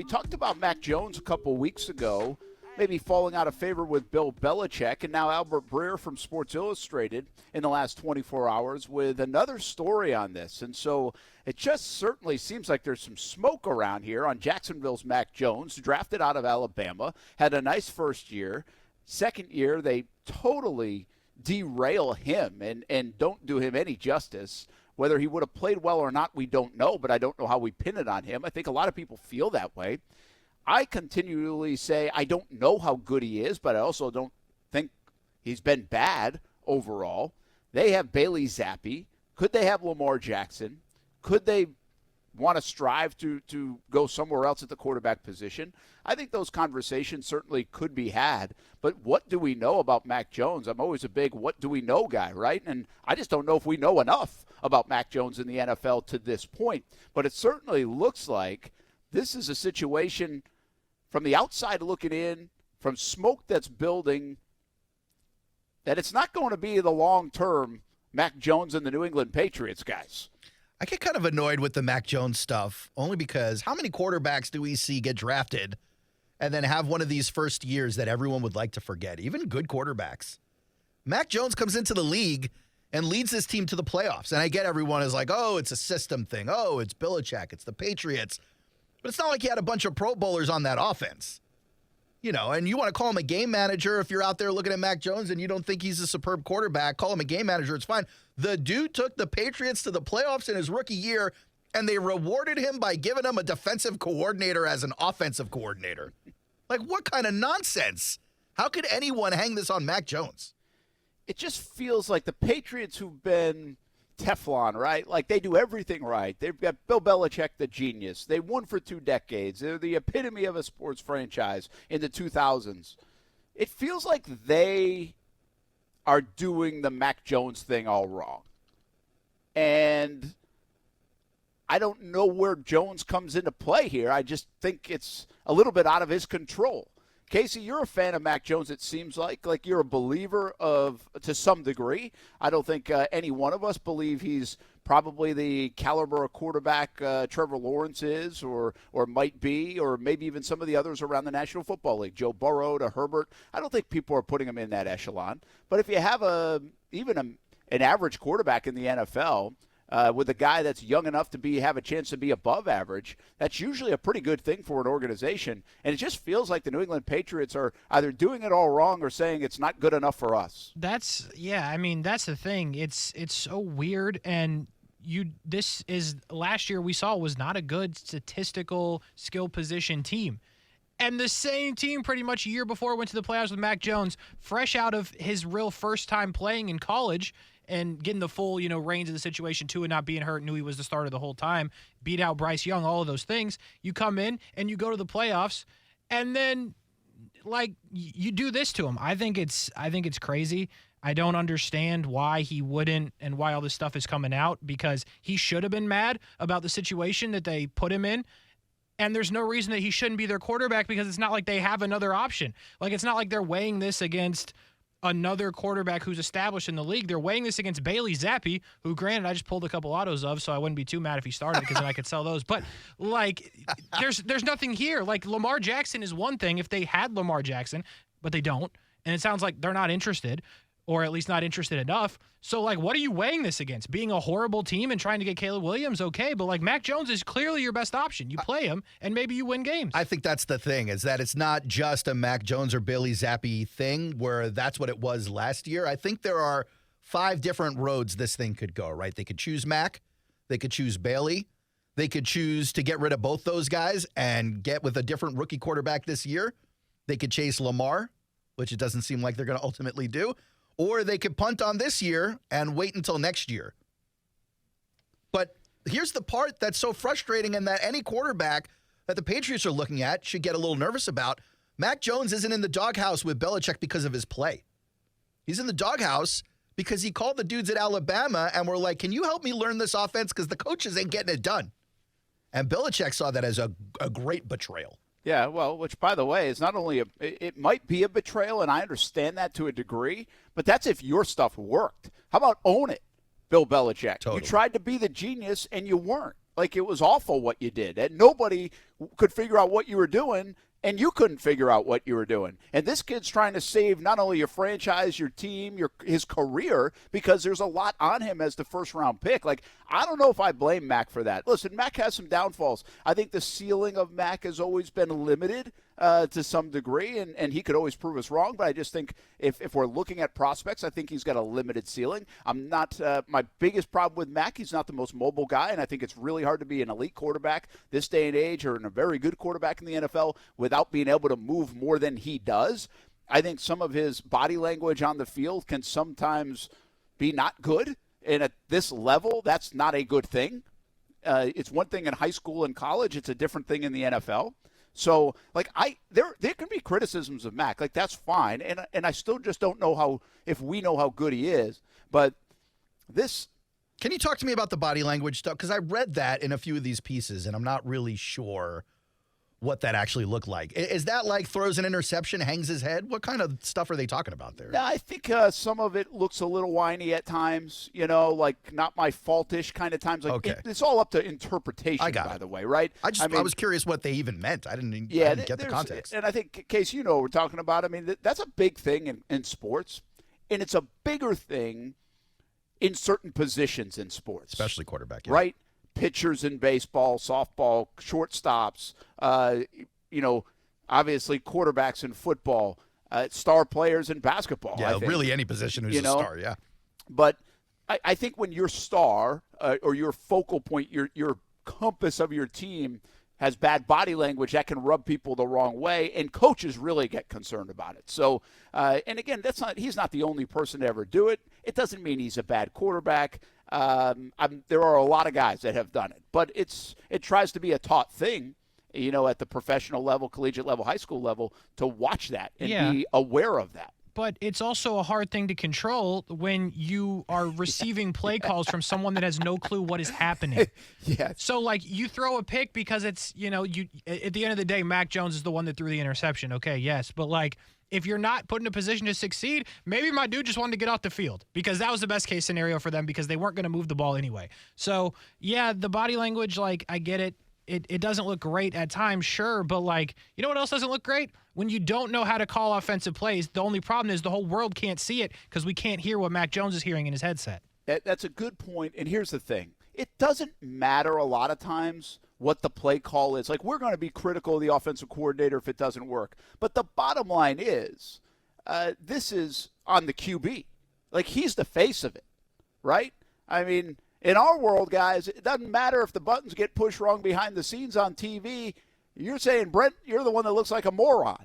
we talked about Mac Jones a couple weeks ago, maybe falling out of favor with Bill Belichick, and now Albert Breer from Sports Illustrated in the last 24 hours with another story on this. And so it just certainly seems like there's some smoke around here on Jacksonville's Mac Jones, drafted out of Alabama, had a nice first year. Second year, they totally derail him and don't do him any justice. Whether he would have played well or not, we don't know, but I don't know how we pin it on him. I think a lot of people feel that way. I continually say I don't know how good he is, but I also don't think he's been bad overall. They have Bailey Zappi. Could they have Lamar Jackson? Could they want to strive to go somewhere else at the quarterback position? I think those conversations certainly could be had. But what do we know about Mac Jones? I'm always a big what do we know guy, right? And I just don't know if we know enough about Mac Jones in the NFL to this point. But it certainly looks like this is a situation from the outside looking in, from smoke that's building, that it's not going to be the long-term Mac Jones and the New England Patriots guys. I get kind of annoyed with the Mac Jones stuff, only because how many quarterbacks do we see get drafted and then have one of these first years that everyone would like to forget, even good quarterbacks? Mac Jones comes into the league and leads this team to the playoffs. And I get everyone is like, oh, it's a system thing. Oh, it's Belichick. It's the Patriots. But it's not like he had a bunch of Pro Bowlers on that offense. You know, and you want to call him a game manager if you're out there looking at Mac Jones and you don't think he's a superb quarterback, call him a game manager, it's fine. The dude took the Patriots to the playoffs in his rookie year, and they rewarded him by giving him a defensive coordinator as an offensive coordinator. Like, what kind of nonsense? How could anyone hang this on Mac Jones? It just feels like the Patriots who've been Teflon, right? Like they do everything right. They've got Bill Belichick, the genius. They won for 2 decades. They're the epitome of a sports franchise in the 2000s. It feels like they are doing the Mac Jones thing all wrong. And I don't know where Jones comes into play here. I just think it's a little bit out of his control. Kasey, you're a fan of Mac Jones, it seems like you're a believer of, to some degree. I don't think any one of us believe he's probably the caliber of quarterback Trevor Lawrence is or might be, or maybe even some of the others around the National Football League, Joe Burrow to Herbert. I don't think people are putting him in that echelon. But if you have an average quarterback in the NFL, with a guy that's young enough to have a chance to be above average, that's usually a pretty good thing for an organization. And it just feels like the New England Patriots are either doing it all wrong or saying it's not good enough for us. That's the thing. It's so weird. And this is last year we saw was not a good statistical skill position team. And the same team pretty much a year before went to the playoffs with Mac Jones, fresh out of his real first time playing in college and getting the full, reins of the situation too, and not being hurt, knew he was the starter the whole time, beat out Bryce Young, all of those things. You come in and you go to the playoffs, and then you do this to him. I think it's crazy. I don't understand why he wouldn't and why all this stuff is coming out, because he should have been mad about the situation that they put him in. And there's no reason that he shouldn't be their quarterback, because it's not like they have another option. It's not like they're weighing this against another quarterback who's established in the league. They're weighing this against Bailey Zappi, who, granted, I just pulled a couple autos of, so I wouldn't be too mad if he started, because then I could sell those. But, there's nothing here. Lamar Jackson is one thing if they had Lamar Jackson, but they don't. And it sounds like they're not interested, or at least not interested enough. So, what are you weighing this against? Being a horrible team and trying to get Caleb Williams, okay, but, Mac Jones is clearly your best option. You play him, and maybe you win games. I think that's the thing, is that it's not just a Mac Jones or Bailey Zappi thing where that's what it was last year. I think there are 5 different roads this thing could go, right? They could choose Mac. They could choose Bailey. They could choose to get rid of both those guys and get with a different rookie quarterback this year. They could chase Lamar, which it doesn't seem like they're going to ultimately do. Or they could punt on this year and wait until next year. But here's the part that's so frustrating, and that any quarterback that the Patriots are looking at should get a little nervous about. Mac Jones isn't in the doghouse with Belichick because of his play. He's in the doghouse because he called the dudes at Alabama and were like, can you help me learn this offense, because the coaches ain't getting it done. And Belichick saw that as a great betrayal. Yeah, well, which, by the way, is not only it might be a betrayal, and I understand that to a degree, but that's if your stuff worked. How about own it, Bill Belichick? Totally. You tried to be the genius, and you weren't. Like it was awful what you did, and nobody could figure out what you were doing, and you couldn't figure out what you were doing. And this kid's trying to save not only your franchise, your team, his career, because there's a lot on him as the first-round pick. Like, I don't know if I blame Mac for that. Listen, Mac has some downfalls. I think the ceiling of Mac has always been limited to some degree, and he could always prove us wrong. But I just think if we're looking at prospects, I think he's got a limited ceiling. I'm not my biggest problem with Mac, he's not the most mobile guy, and I think it's really hard to be an elite quarterback this day and age, or a very good quarterback in the NFL without being able to move more than he does. I think some of his body language on the field can sometimes be not good, and at this level, that's not a good thing. It's one thing in high school and college. It's a different thing in the NFL. So, like, there can be criticisms of Mac. Like, that's fine. And I still just don't know if we know how good he is. But this. Can you talk to me about the body language stuff? Because I read that in a few of these pieces, and I'm not really sure what that actually looked like. Is that like throws an interception, hangs his head? What kind of stuff are they talking about there? I think some of it looks a little whiny at times, like not my fault-ish kind of times. Like okay. It's all up to interpretation, by the way, right? I was curious what they even meant. I didn't get the context. And I think, Case, what we're talking about. I mean, that's a big thing in sports, and it's a bigger thing in certain positions in sports. Especially quarterback, yeah. Right? Pitchers in baseball, softball, shortstops, obviously quarterbacks in football, star players in basketball. Yeah, really any position who's a star, yeah. But I think when your star or your focal point, your compass of your team has bad body language, that can rub people the wrong way, and coaches really get concerned about it. So, and again, he's not the only person to ever do it. It doesn't mean he's a bad quarterback. There are a lot of guys that have done it, but it tries to be a taught thing, at the professional level, collegiate level, high school level, to watch that and be aware of that. But it's also a hard thing to control when you are receiving play calls from someone that has no clue what is happening. Yeah. So, like, you throw a pick because it's, you at the end of the day, Mac Jones is the one that threw the interception. Okay, yes. But, like, if you're not put in a position to succeed, maybe my dude just wanted to get off the field because that was the best case scenario for them because they weren't going to move the ball anyway. So, yeah, the body language, like, I get it. It doesn't look great at times, sure, but, like, you know what else doesn't look great? When you don't know how to call offensive plays, the only problem is the whole world can't see it because we can't hear what Mac Jones is hearing in his headset. That's a good point, and here's the thing. It doesn't matter a lot of times what the play call is. Like, we're going to be critical of the offensive coordinator if it doesn't work. But the bottom line is this is on the QB. Like, he's the face of it, right? I mean, in our world, guys, it doesn't matter if the buttons get pushed wrong behind the scenes on TV. You're saying, Brent, you're the one that looks like a moron,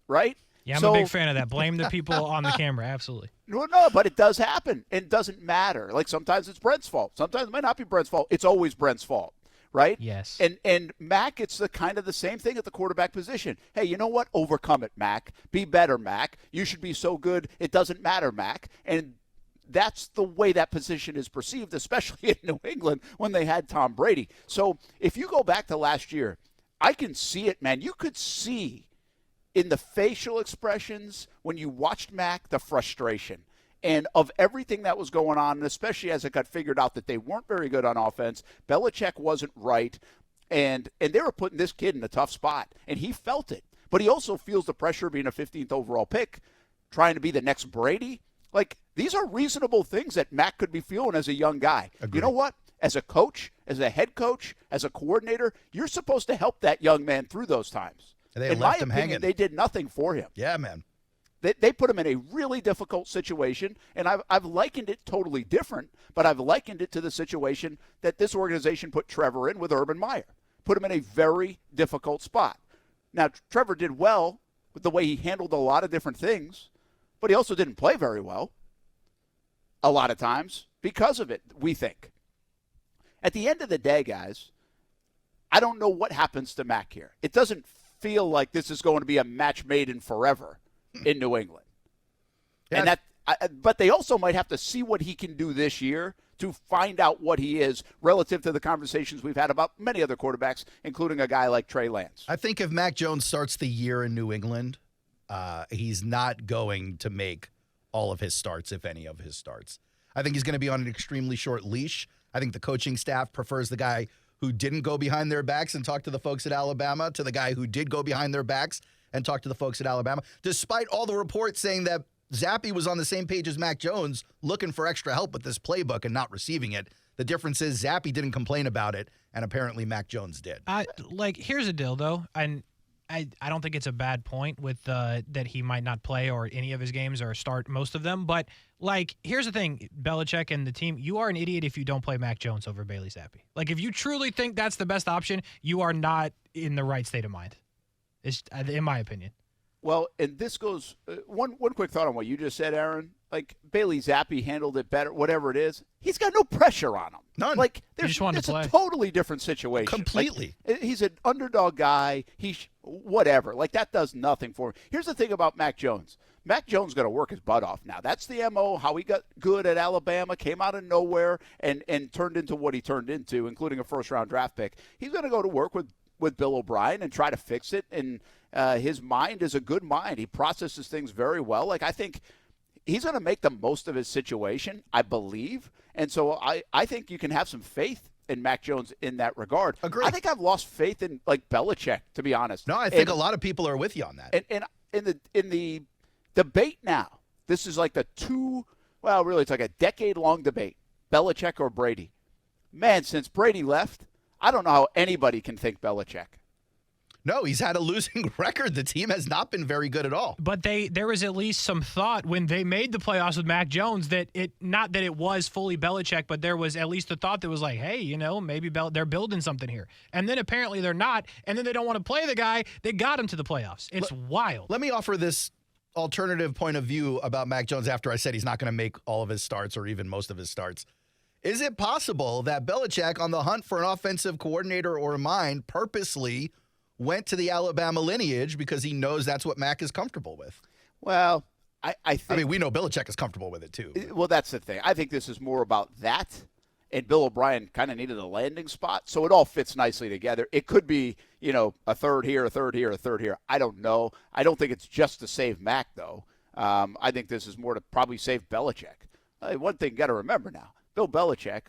right? Yeah, I'm a big fan of that. Blame the people on the camera, absolutely. No, but it does happen. It doesn't matter. Like, sometimes it's Brent's fault. Sometimes it might not be Brent's fault. It's always Brent's fault, right? Yes. And Mac, it's the kind of the same thing at the quarterback position. Hey, you know what? Overcome it, Mac. Be better, Mac. You should be so good, it doesn't matter, Mac. And that's the way that position is perceived, especially in New England when they had Tom Brady. So if you go back to last year, I can see it, man. You could see in the facial expressions when you watched Mac the frustration. And of everything that was going on, and especially as it got figured out that they weren't very good on offense, Belichick wasn't right, and they were putting this kid in a tough spot. And he felt it. But he also feels the pressure of being a 15th overall pick, trying to be the next Brady. Like, these are reasonable things that Mac could be feeling as a young guy. Agreed. You know what? As a coach, as a head coach, as a coordinator, you're supposed to help that young man through those times. They in left my him opinion, hanging. they did nothing for him. Yeah, man. They put him in a really difficult situation, and I've likened it totally different, but I've likened it to the situation that this organization put Trevor in with Urban Meyer. Put him in a very difficult spot. Now, Trevor did well with the way he handled a lot of different things, but he also didn't play very well a lot of times because of it, we think. At the end of the day, guys, I don't know what happens to Mac here. It doesn't feel like this is going to be a match made in forever in New England. Yeah. But they also might have to see what he can do this year to find out what he is relative to the conversations we've had about many other quarterbacks, including a guy like Trey Lance. I think if Mac Jones starts the year in New England, he's not going to make all of his starts, if any of his starts. I think he's going to be on an extremely short leash. I think the coaching staff prefers the guy who didn't go behind their backs and talk to the folks at Alabama to the guy who did go behind their backs and talk to the folks at Alabama, despite all the reports saying that Zappe was on the same page as Mac Jones looking for extra help with this playbook and not receiving it. The difference is Zappe didn't complain about it, and apparently Mac Jones did. Here's a deal, though, and I don't think it's a bad point with that he might not play or any of his games or start most of them. But, here's the thing, Belichick and the team, you are an idiot if you don't play Mac Jones over Bailey Zappe. If you truly think that's the best option, you are not in the right state of mind, in my opinion. Well, and this goes one quick thought on what you just said, Aaron. Bailey Zappe handled it better, whatever it is. He's got no pressure on him. None. It's a totally different situation. Completely. He's an underdog guy. Whatever. That does nothing for him. Here's the thing about Mac Jones. Mac Jones going to work his butt off now. That's the MO, how he got good at Alabama, came out of nowhere, and turned into what he turned into, including a first-round draft pick. He's going to go to work with Bill O'Brien and try to fix it, and his mind is a good mind. He processes things very well. I think he's going to make the most of his situation, I believe. And so I think you can have some faith in Mac Jones in that regard. Agreed. I think I've lost faith in Belichick, to be honest. No, I think a lot of people are with you on that. And in the debate now, this is it's like a decade-long debate, Belichick or Brady. Man, since Brady left, I don't know how anybody can think Belichick. No, he's had a losing record. The team has not been very good at all. But there was at least some thought when they made the playoffs with Mac Jones that not that it was fully Belichick, but there was at least a thought that was hey, maybe they're building something here. And then apparently they're not, and then they don't want to play the guy that got him to the playoffs. It's wild. Let me offer this alternative point of view about Mac Jones after I said he's not going to make all of his starts or even most of his starts. Is it possible that Belichick, on the hunt for an offensive coordinator or a mind, purposely went to the Alabama lineage because he knows that's what Mac is comfortable with? Well, I think... we know Belichick is comfortable with it, too. Well, that's the thing. I think this is more about that, and Bill O'Brien kind of needed a landing spot, so it all fits nicely together. It could be, a third here, a third here, a third here. I don't know. I don't think it's just to save Mac, though. I think this is more to probably save Belichick. One thing you got to remember now, Bill Belichick,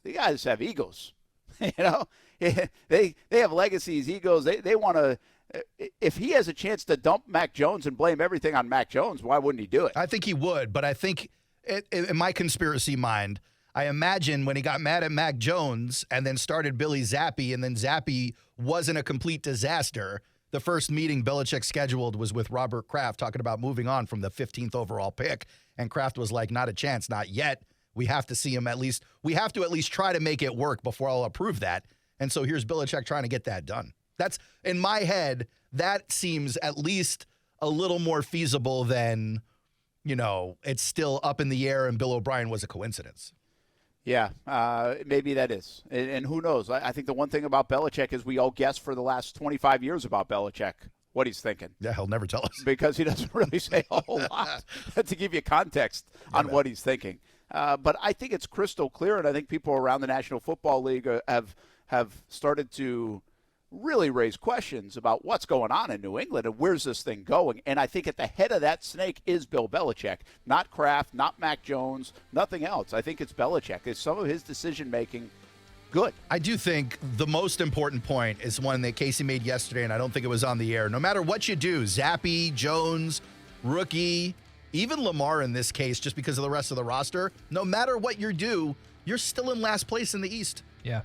the guys have egos. They have legacies, egos. They want to. If he has a chance to dump Mac Jones and blame everything on Mac Jones, why wouldn't he do it? I think he would, but I think in my conspiracy mind, I imagine when he got mad at Mac Jones and then started Billy Zappe, and then Zappe wasn't a complete disaster. The first meeting Belichick scheduled was with Robert Kraft talking about moving on from the 15th overall pick, and Kraft was like, "Not a chance, not yet. We have to see him at least. We have to at least try to make it work before I'll approve that." And so here's Belichick trying to get that done. That's, in my head, that seems at least a little more feasible than, it's still up in the air and Bill O'Brien was a coincidence. Yeah, maybe that is. And who knows? I think the one thing about Belichick is we all guess for the last 25 years about Belichick what he's thinking. Yeah, he'll never tell us. Because he doesn't really say a whole lot to give you context on what he's thinking. But I think it's crystal clear, and I think people around the National Football League have started to really raise questions about what's going on in New England and where's this thing going. And I think at the head of that snake is Bill Belichick, not Kraft, not Mac Jones, nothing else. I think it's Belichick. Is some of his decision-making good? I do think the most important point is one that Kasey made yesterday, and I don't think it was on the air. No matter what you do, Zappe, Jones, rookie, even Lamar in this case, just because of the rest of the roster, no matter what you do, you're still in last place in the East. Yeah.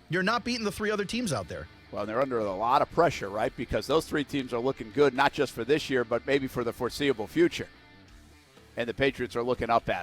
You're not beating the three other teams out there. Well, they're under a lot of pressure, right? Because those three teams are looking good, not just for this year, but maybe for the foreseeable future. And the Patriots are looking up at